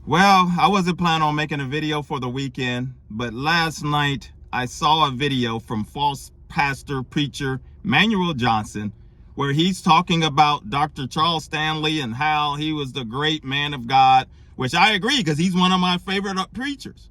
Well, I wasn't planning on making a video for the weekend, but last night I saw a video from false pastor preacher Manuel Johnson where he's talking about Dr. Charles Stanley and how he was the great man of God, which I agree because he's one of my favorite preachers.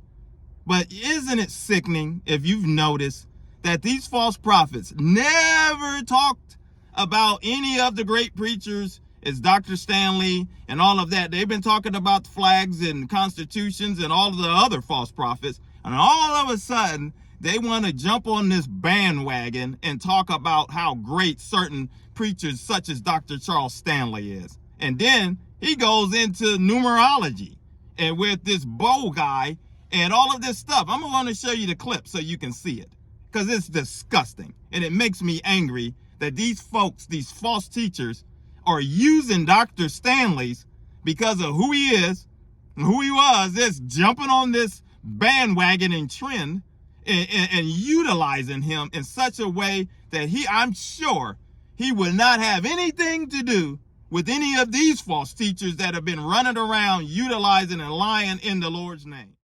But isn't it sickening if you've noticed that these false prophets never talked about any of the great preachers? It's Dr. Stanley and all of that. They've been talking about flags and constitutions and all of the other false prophets. And all of a sudden, they want to jump on this bandwagon and talk about how great certain preachers such as Dr. Charles Stanley is. And then he goes into numerology and with this Bo guy and all of this stuff. I'm going to show you the clip so you can see it because it's disgusting. And it makes me angry that these folks, these false teachers, are using Dr. Stanley's because of who he is and who he was, just jumping on this bandwagon and trend and utilizing him in such a way that I'm sure he would not have anything to do with any of these false teachers that have been running around utilizing and lying in the Lord's name.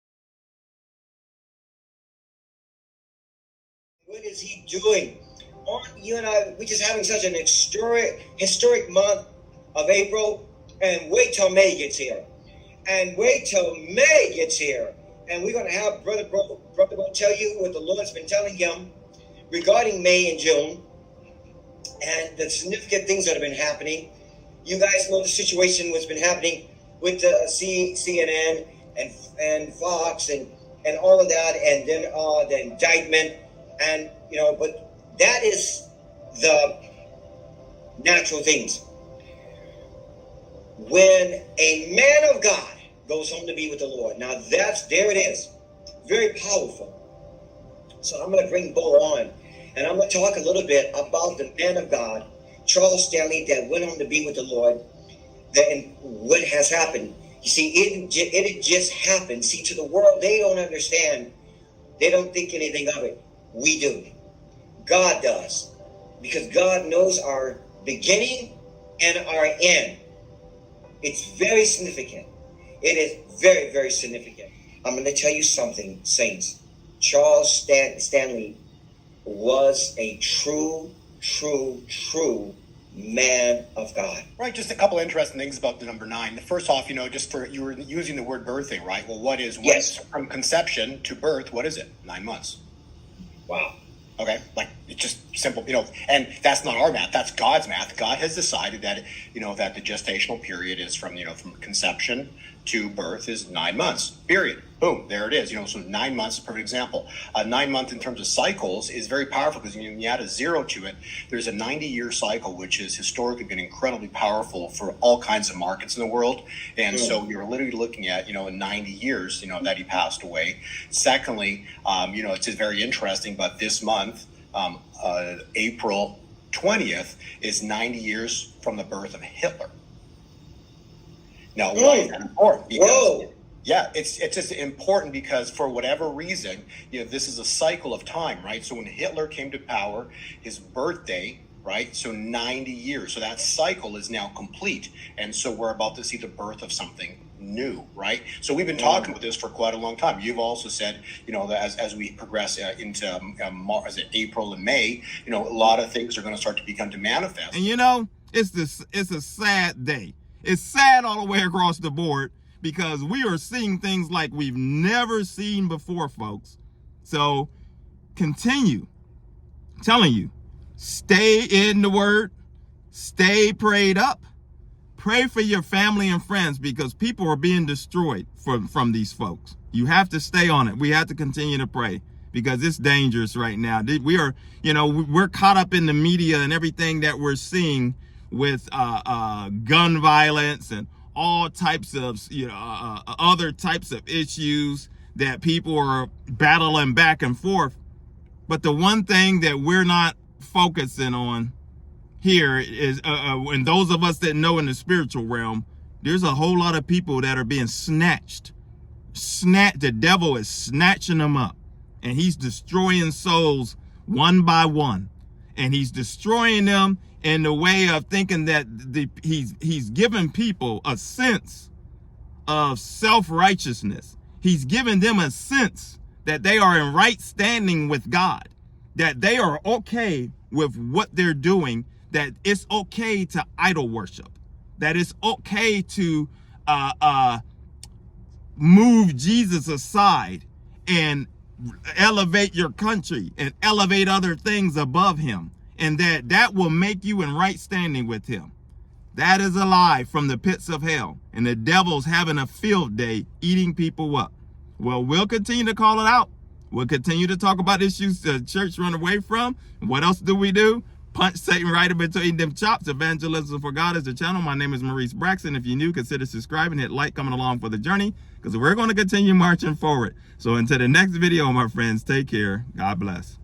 What is he doing? You and I, we're just having such an historic month of April, and wait till May gets here. And wait till May gets here. And we're going to have Brother Bo tell you what the Lord's been telling him regarding May and June and the significant things that have been happening. You guys know the situation what's been happening with the CNN and Fox and all of that, and then the indictment, and but that is the natural things. When a man of God goes home to be with the Lord, now there it is. Very powerful. So I'm going to bring Bo on, and I'm going to talk a little bit about the man of God, Charles Stanley, that went home to be with the Lord, and what has happened. You see, it just happened. See, to the world, they don't understand. They don't think anything of it. We do. God does, because God knows our beginning and our end. It's very significant. It is very, very significant. I'm going to tell you something, saints. Charles Stanley was a true man of God. Right, just a couple of interesting things about the number 9. First off, you were using the word birthing, right? Well, what is from conception to birth? What is it? 9 months. Wow. Okay, like it's just simple, and that's not our math, that's God's math. God has decided that, that the gestational period is from conception to birth is 9 months, period. Boom, there it is. So 9 months is a perfect example. 9 month in terms of cycles is very powerful because when you add a 0 to it, there's a 90-year cycle, which has historically been incredibly powerful for all kinds of markets in the world. And so you're literally looking at, 90 years, that he passed away. Secondly, it's just very interesting, but this month, April 20th is 90 years from the birth of Hitler. Now, why is that important? Because, yeah, it's just important because for whatever reason, this is a cycle of time, right? So when Hitler came to power, his birthday, right? So 90 years. So that cycle is now complete. And so we're about to see the birth of something new, right? So we've been talking about this for quite a long time. You've also said, that as we progress into April and May, a lot of things are going to start to become to manifest. And it's a sad day. It's sad all the way across the board because we are seeing things like we've never seen before, folks. So continue. I'm telling you, stay in the word, stay prayed up, pray for your family and friends because people are being destroyed from these folks. You have to stay on it. We have to continue to pray because it's dangerous right now. We are, we're caught up in the media and everything that we're seeing with gun violence and all types of other types of issues that people are battling back and forth. But the one thing that we're not focusing on here is and those of us that know in the spiritual realm, there's a whole lot of people that are being snatched. The devil is snatching them up, and he's destroying souls one by one, and he's destroying them in the way of thinking that he's given people a sense of self-righteousness. He's given them a sense that they are in right standing with God, that they are okay with what they're doing, that it's okay to idol worship, that it's okay to move Jesus aside and elevate your country and elevate other things above him, and that will make you in right standing with him. That is a lie from the pits of hell, and the devil's having a field day eating people up. Well, we'll continue to call it out. We'll continue to talk about issues the church run away from. What else do? Punch Satan right in between them chops. Evangelism for God is the channel. My name is Maurice Braxton. If you're new, consider subscribing, hit like, coming along for the journey, because we're going to continue marching forward. So until the next video, my friends, take care. God bless.